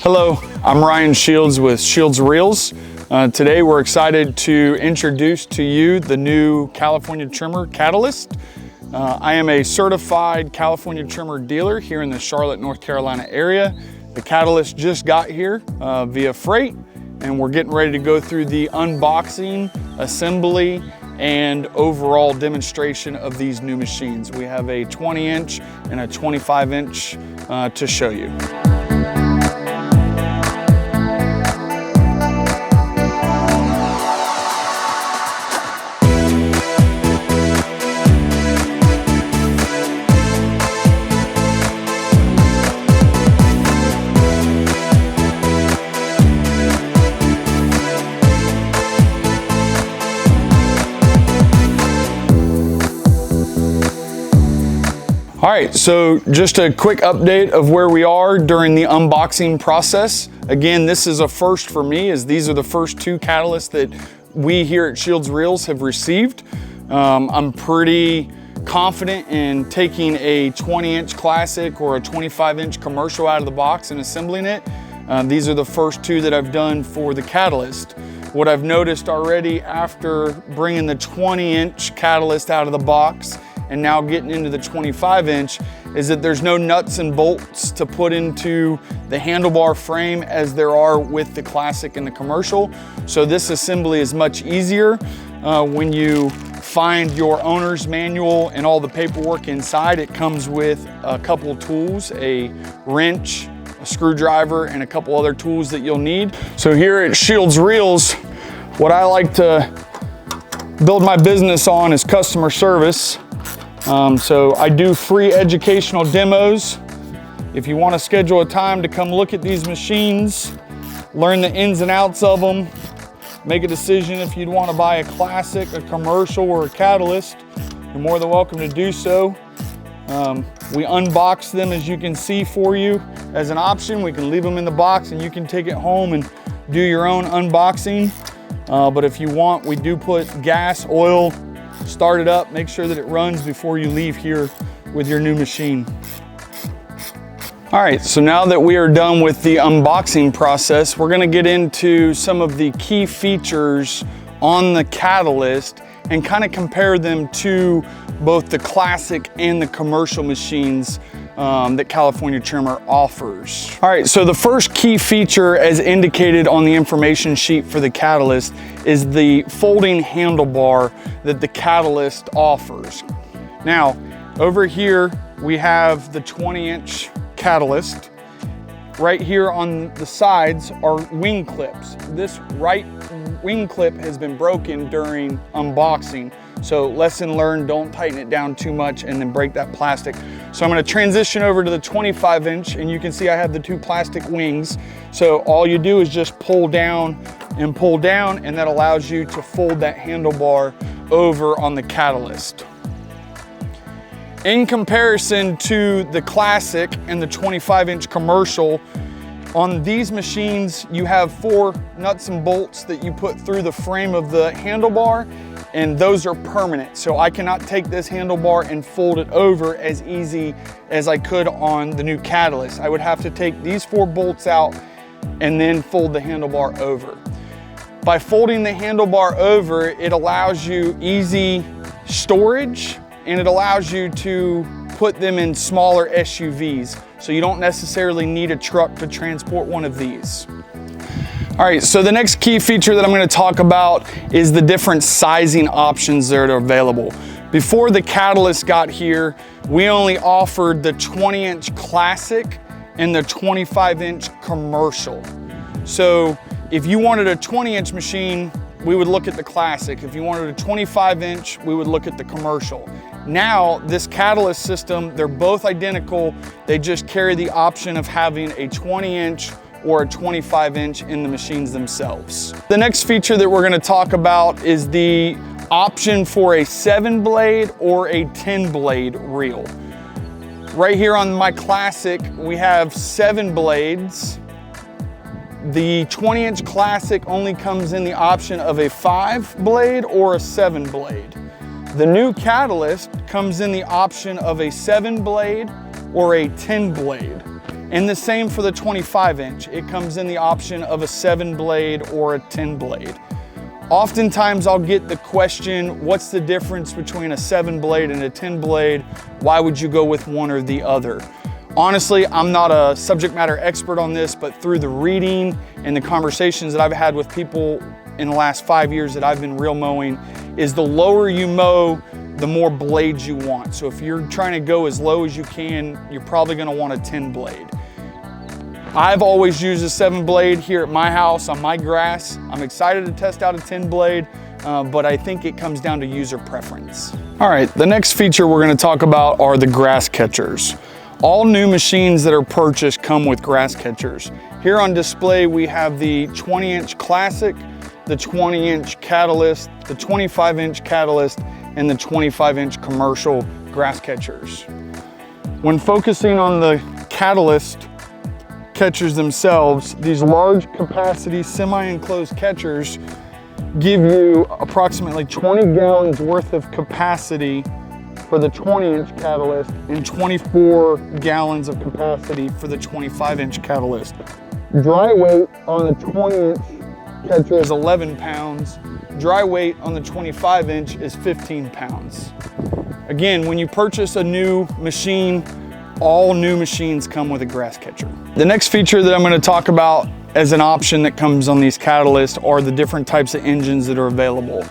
Hello, I'm Ryan Shields with Shields Reels. Today we're excited to introduce to you the new California trimmer Catalyst. I am a certified California trimmer dealer here in the Charlotte, North Carolina area. The Catalyst just got here via freight, and we're getting ready to go through the unboxing, assembly, and overall demonstration of these new machines. We have a 20-inch and a 25-inch to show you. All right, so just a quick update of where we are during the unboxing process. Again, this is a first for me, as these are the first two Catalysts that we here at Shields Reels have received. I'm pretty confident in taking a 20-inch classic or a 25-inch commercial out of the box and assembling it. These are the first two that I've done for the Catalyst. What I've noticed already after bringing the 20-inch Catalyst out of the box and now getting into the 25-inch is that there's no nuts and bolts to put into the handlebar frame as there are with the classic and the commercial. So this assembly is much easier when you find your owner's manual and all the paperwork inside. It comes with a couple tools, a wrench, a screwdriver, and a couple other tools that you'll need. So here at Shields Reels, what I like to build my business on is customer service. So I do free educational demos. If you want to schedule a time to come look at these machines, learn the ins and outs of them, make a decision if you'd want to buy a classic, a commercial, or a Catalyst, you're more than welcome to do so. We unbox them, as you can see, for you as an option. We can leave them in the box and you can take it home and do your own unboxing. But if you want, we do put gas, oil, start it up, make sure that it runs before you leave here with your new machine. All right, so now that we are done with the unboxing process, we're gonna get into some of the key features on the Catalyst and kind of compare them to both the classic and the commercial machines that California Trimmer offers. All right, so the first key feature, as indicated on the information sheet for the Catalyst, is the folding handlebar that the Catalyst offers. Now, over here, we have the 20-inch Catalyst. Right here on the sides are wing clips. This right wing clip has been broken during unboxing. So lesson learned, don't tighten it down too much and then break that plastic. So I'm gonna transition over to the 25-inch, and you can see I have the two plastic wings. So all you do is just pull down, and that allows you to fold that handlebar over on the Catalyst. In comparison to the classic and the 25-inch commercial, on these machines, you have 4 nuts and bolts that you put through the frame of the handlebar, and those are permanent. So I cannot take this handlebar and fold it over as easy as I could on the new Catalyst. I would have to take these 4 bolts out and then fold the handlebar over. By folding the handlebar over, it allows you easy storage, and it allows you to put them in smaller SUVs. So you don't necessarily need a truck to transport one of these. All right, so the next key feature that I'm going to talk about is the different sizing options that are available. Before the Catalyst got here, we only offered the 20-inch classic and the 25-inch commercial. So if you wanted a 20-inch machine, we would look at the classic. If you wanted a 25-inch, we would look at the commercial. Now, this Catalyst system, they're both identical. They just carry the option of having a 20-inch or a 25-inch in the machines themselves. The next feature that we're gonna talk about is the option for a 7-blade or a 10-blade reel. Right here on my classic, we have 7 blades. The 20-inch classic only comes in the option of a 5-blade or a 7-blade. The new Catalyst comes in the option of a 7-blade or a 10-blade. And the same for the 25-inch. It comes in the option of a 7-blade or a 10-blade. Oftentimes I'll get the question, what's the difference between a 7-blade and a 10-blade? Why would you go with one or the other? Honestly, I'm not a subject matter expert on this, but through the reading and the conversations that I've had with people in the last 5 years that I've been reel mowing, is the lower you mow, the more blades you want. So if you're trying to go as low as you can, you're probably gonna want a 10-blade. I've always used a 7-blade here at my house on my grass. I'm excited to test out a 10-blade, but I think it comes down to user preference. All right, the next feature we're gonna talk about are the grass catchers. All new machines that are purchased come with grass catchers. Here on display, we have the 20-inch Classic, the 20-inch Catalyst, the 25-inch Catalyst, and the 25-inch Commercial grass catchers. When focusing on the Catalyst catchers themselves, these large capacity semi-enclosed catchers give you approximately 20 gallons worth of capacity for the 20-inch Catalyst and 24 gallons of capacity for the 25-inch Catalyst. Dry weight on the 20-inch catcher is 11 pounds. Dry weight on the 25-inch is 15 pounds. Again, when you purchase a new machine, all new machines come with a grass catcher. The next feature that I'm going to talk about as an option that comes on these Catalysts are the different types of engines that are available.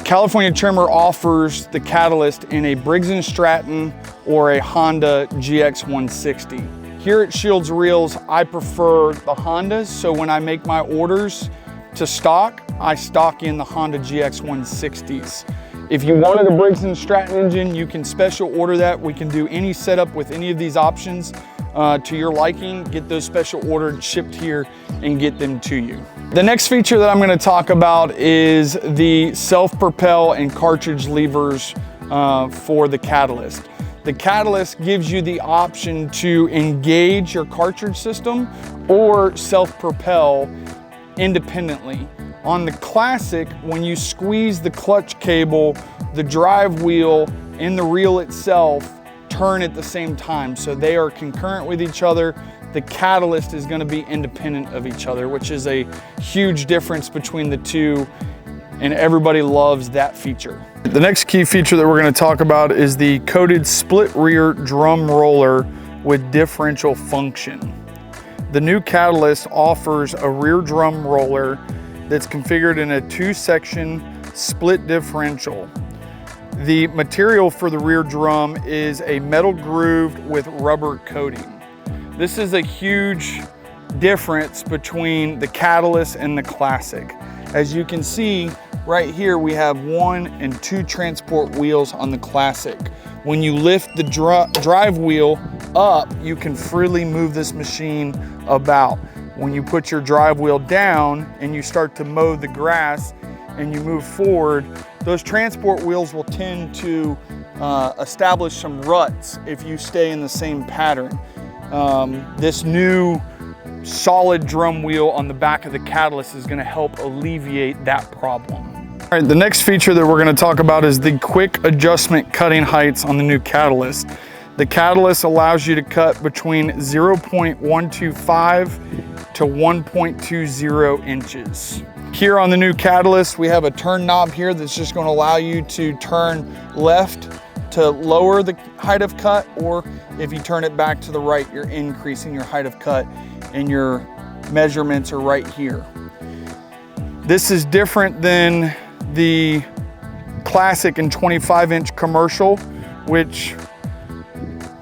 California Trimmer offers the Catalyst in a Briggs & Stratton or a Honda GX160. Here at Shields Reels, I prefer the Hondas, so when I make my orders to stock, I stock in the Honda GX160s. If you wanted a Briggs & Stratton engine, you can special order that. We can do any setup with any of these options to your liking, get those special ordered, shipped here, and get them to you. The next feature that I'm going to talk about is the self-propel and cartridge levers for the Catalyst. The Catalyst gives you the option to engage your cartridge system or self-propel independently. On the Classic, when you squeeze the clutch cable, the drive wheel and the reel itself turn at the same time. So they are concurrent with each other. The Catalyst is going to be independent of each other, which is a huge difference between the two, and everybody loves that feature. The next key feature that we're going to talk about is the coated split rear drum roller with differential function. The new Catalyst offers a rear drum roller that's configured in a 2-section split differential. The material for the rear drum is a metal grooved with rubber coating. This is a huge difference between the Catalyst and the Classic. As you can see right here, we have 1 and 2 transport wheels on the Classic. When you lift the drive wheel up, you can freely move this machine about. When you put your drive wheel down and you start to mow the grass and you move forward, those transport wheels will tend to establish some ruts if you stay in the same pattern. This new solid drum wheel on the back of the Catalyst is going to help alleviate that problem. All right, the next feature that we're going to talk about is the quick adjustment cutting heights on the new Catalyst. The Catalyst allows you to cut between 0.125 to 1.20 inches. Here on the new Catalyst, we have a turn knob here that's just going to allow you to turn left to lower the height of cut, or if you turn it back to the right, you're increasing your height of cut, and your measurements are right here. This is different than the Classic and 25-inch Commercial, which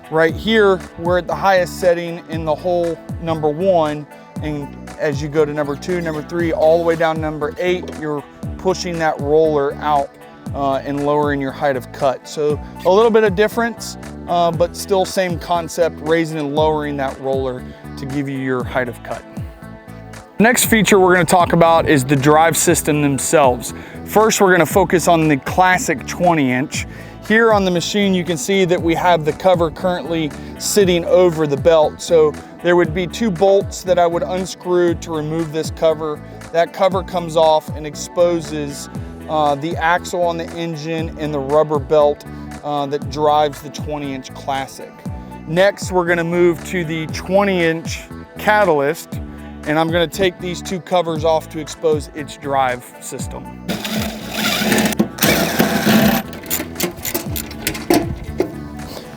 right here, we're at the highest setting in the whole number 1, and as you go to number 2, number 3, all the way down to number 8, you're pushing that roller out and lowering your height of cut. So a little bit of difference, but still same concept, raising and lowering that roller to give you your height of cut. The next feature we're going to talk about is the drive system themselves. First, we're going to focus on the Classic 20-inch. Here on the machine, you can see that we have the cover currently sitting over the belt. So there would be 2 bolts that I would unscrew to remove this cover. That cover comes off and exposes the axle on the engine and the rubber belt that drives the 20-inch Classic. Next, we're gonna move to the 20-inch catalyst, and I'm gonna take these two covers off to expose its drive system.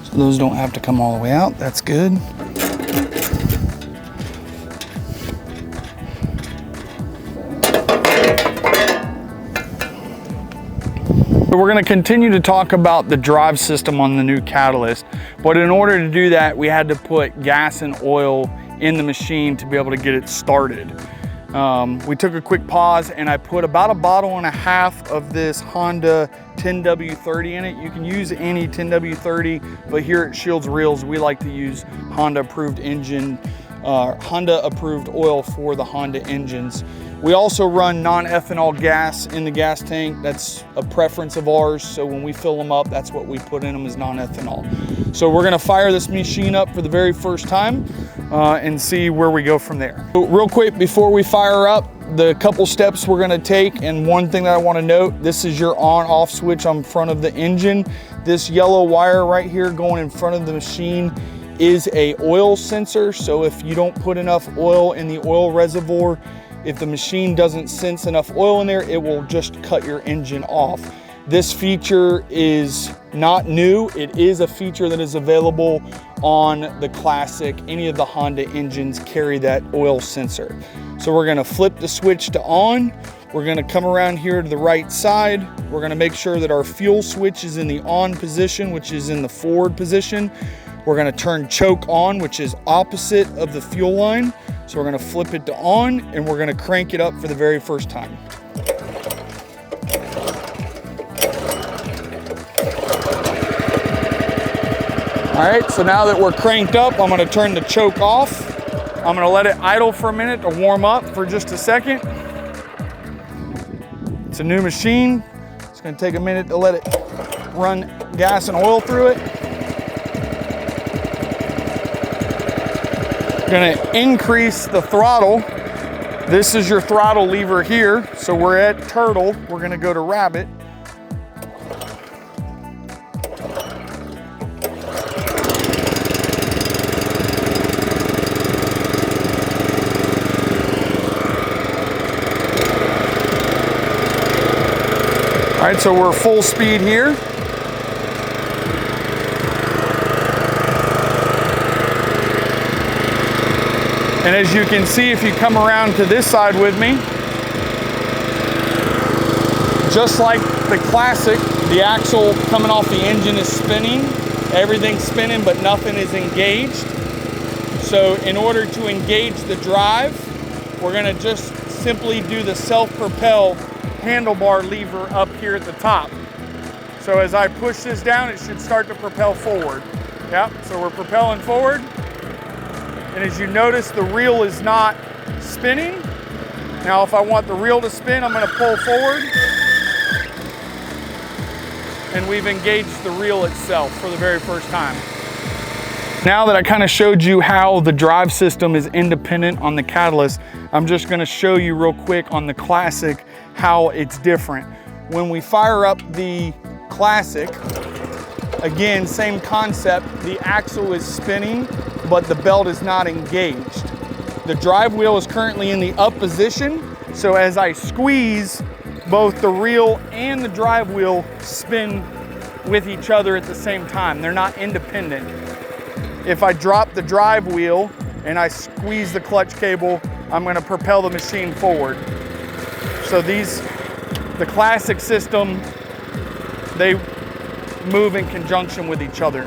So those don't have to come all the way out, that's good. We're going to continue to talk about the drive system on the new catalyst, but in order to do that, we had to put gas and oil in the machine to be able to get it started. We took a quick pause and I put about a bottle and a half of this Honda 10W30 in it. You can use any 10W30, but here at Shields Reels, we like to use Honda approved oil for the Honda engines. We also run non-ethanol gas in the gas tank. That's a preference of ours. So when we fill them up, that's what we put in them, is non-ethanol. So we're gonna fire this machine up for the very first time and see where we go from there. So real quick, before we fire up, the couple steps we're gonna take, and one thing that I wanna note, this is your on-off switch on front of the engine. This yellow wire right here going in front of the machine is a oil sensor. So if you don't put enough oil in the oil reservoir, if the machine doesn't sense enough oil in there, it will just cut your engine off. This feature is not new. It is a feature that is available on the Classic. Any of the Honda engines carry that oil sensor. So we're gonna flip the switch to on. We're gonna come around here to the right side. We're gonna make sure that our fuel switch is in the on position, which is in the forward position. We're gonna turn choke on, which is opposite of the fuel line. So we're gonna flip it to on, and we're gonna crank it up for the very first time. All right, so now that we're cranked up, I'm gonna turn the choke off. I'm gonna let it idle for a minute to warm up for just a second. It's a new machine. It's gonna take a minute to let it run gas and oil through it. Gonna increase the throttle. This is your throttle lever here. So we're at turtle, we're gonna go to rabbit. All right, so we're full speed here. And as you can see, if you come around to this side with me, just like the Classic, the axle coming off the engine is spinning. Everything's spinning, but nothing is engaged. So in order to engage the drive, we're gonna just simply do the self-propel handlebar lever up here at the top. So as I push this down, it should start to propel forward. Yep, so we're propelling forward. And as you notice, the reel is not spinning. Now, if I want the reel to spin, I'm gonna pull forward. And we've engaged the reel itself for the very first time. Now that I kind of showed you how the drive system is independent on the catalyst, I'm just gonna show you real quick on the Classic how it's different. When we fire up the Classic, again, same concept, the axle is spinning, but the belt is not engaged. The drive wheel is currently in the up position, so as I squeeze, both the reel and the drive wheel spin with each other at the same time. They're not independent. If I drop the drive wheel and I squeeze the clutch cable, I'm gonna propel the machine forward. So the Classic system, they move in conjunction with each other.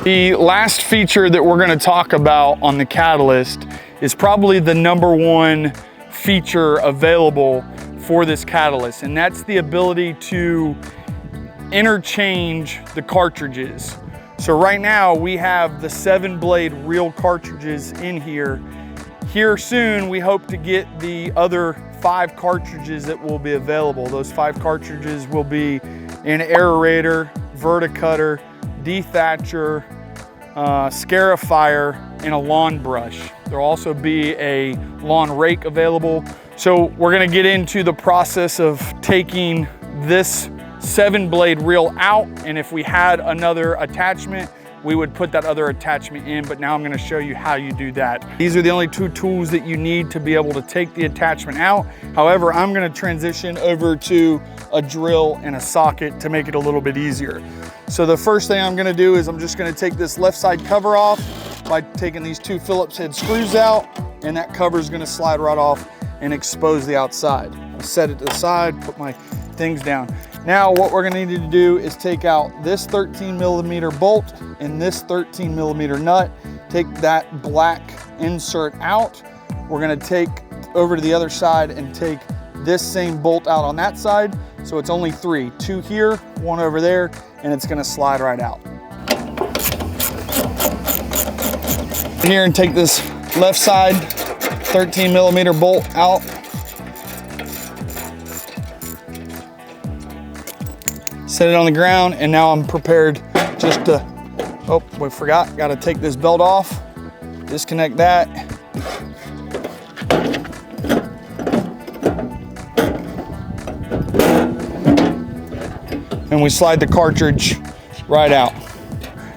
The last feature that we're gonna talk about on the catalyst is probably the #1 feature available for this catalyst, and that's the ability to interchange the cartridges. So right now we have the 7-blade reel cartridges in here. Here soon we hope to get the other 5 cartridges that will be available. Those 5 cartridges will be an aerator, verticutter, dethatcher, scarifier, and a lawn brush. There'll also be a lawn rake available. So we're gonna get into the process of taking this 7-blade reel out, and if we had another attachment, we would put that other attachment in, but now I'm gonna show you how you do that. These are the only two tools that you need to be able to take the attachment out. However, I'm gonna transition over to a drill and a socket to make it a little bit easier. So the first thing I'm gonna do is I'm just gonna take this left side cover off by taking these two Phillips head screws out, and that cover is gonna slide right off and expose the outside. I'll set it to the side, put my things down. Now what we're gonna need to do is take out this 13mm bolt and this 13mm nut. Take that black insert out. We're gonna take over to the other side and take this same bolt out on that side. So it's only three, two here, one over there, and it's gonna slide right out. Here, and take this left side 13mm bolt out. Set it on the ground, and now I'm prepared just to, oh, we forgot, gotta take this belt off, disconnect that. And we slide the cartridge right out.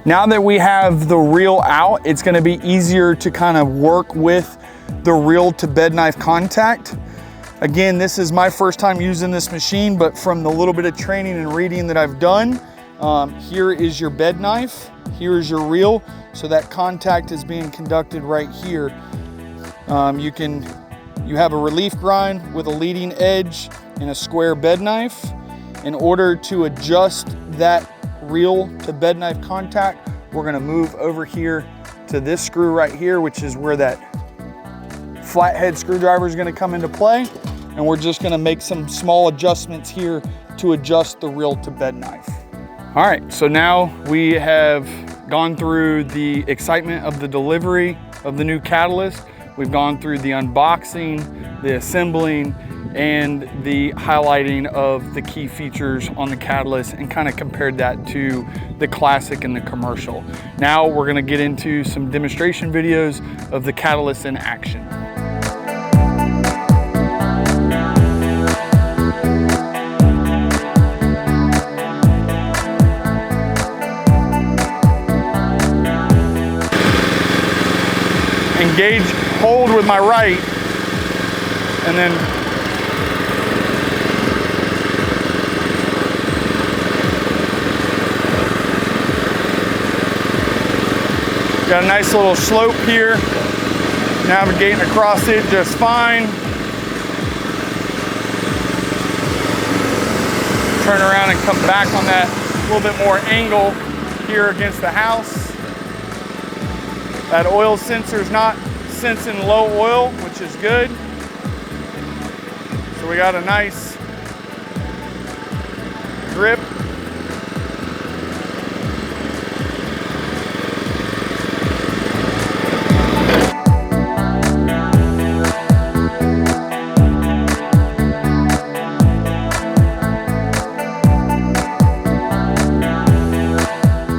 Now that we have the reel out, it's gonna be easier to kind of work with the reel to bed knife contact. Again, this is my first time using this machine, but from the little bit of training and reading that I've done, here is your bed knife, here is your reel, so that contact is being conducted right here. You have a relief grind with a leading edge and a square bed knife. In order to adjust that reel to bed knife contact, we're gonna move over here to this screw right here, which is where that flathead screwdriver is gonna come into play. And we're just gonna make some small adjustments here to adjust the reel to bed knife. All right, so now we have gone through the excitement of the delivery of the new catalyst. We've gone through the unboxing, the assembling, and the highlighting of the key features on the catalyst, and kind of compared that to the classic and the commercial. Now we're gonna get into some demonstration videos of the catalyst in action. Engage, hold with my right, and then got a nice little slope here, navigating across it just fine. Turn around and come back on that little bit more angle here against the house. That oil sensor is not sensing low oil, which is good. So we got a nice grip.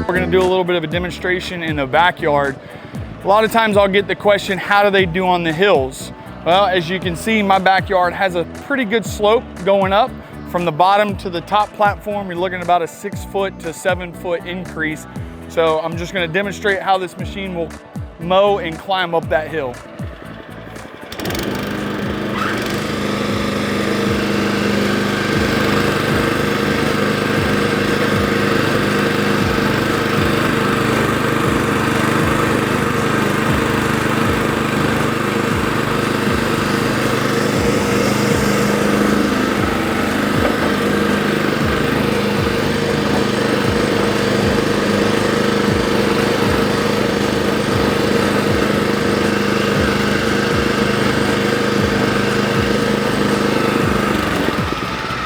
We're gonna do a little bit of a demonstration in the backyard. A lot of times I'll get the question, how do they do on the hills? Well, as you can see, my backyard has a pretty good slope going up. From the bottom to the top platform, you're looking at about a 6 foot to 7 foot increase. So I'm just gonna demonstrate how this machine will mow and climb up that hill.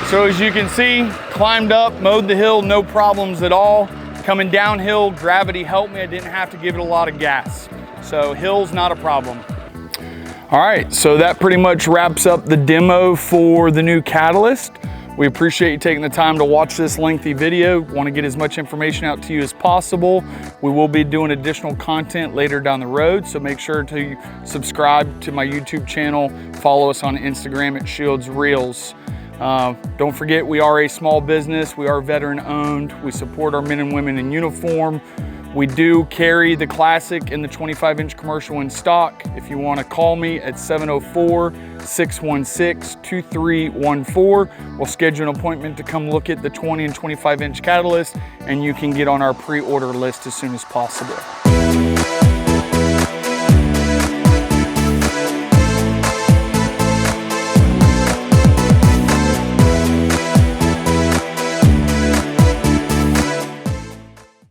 So as you can see, climbed up, mowed the hill, no problems at all. Coming downhill, gravity helped me. I didn't have to give it a lot of gas. So hill's not a problem. All right, so that pretty much wraps up the demo for the new catalyst. We appreciate you taking the time to watch this lengthy video. Want to get as much information out to you as possible. We will be doing additional content later down the road, so make sure to subscribe to my YouTube channel. Follow us on Instagram at Shields Reels. Don't forget, we are a small business. We are veteran owned. We support our men and women in uniform. We do carry the Classic and the 25-inch commercial in stock. If you want to call me at 704-616-2314, we'll schedule an appointment to come look at the 20 and 25-inch catalyst, and you can get on our pre-order list as soon as possible.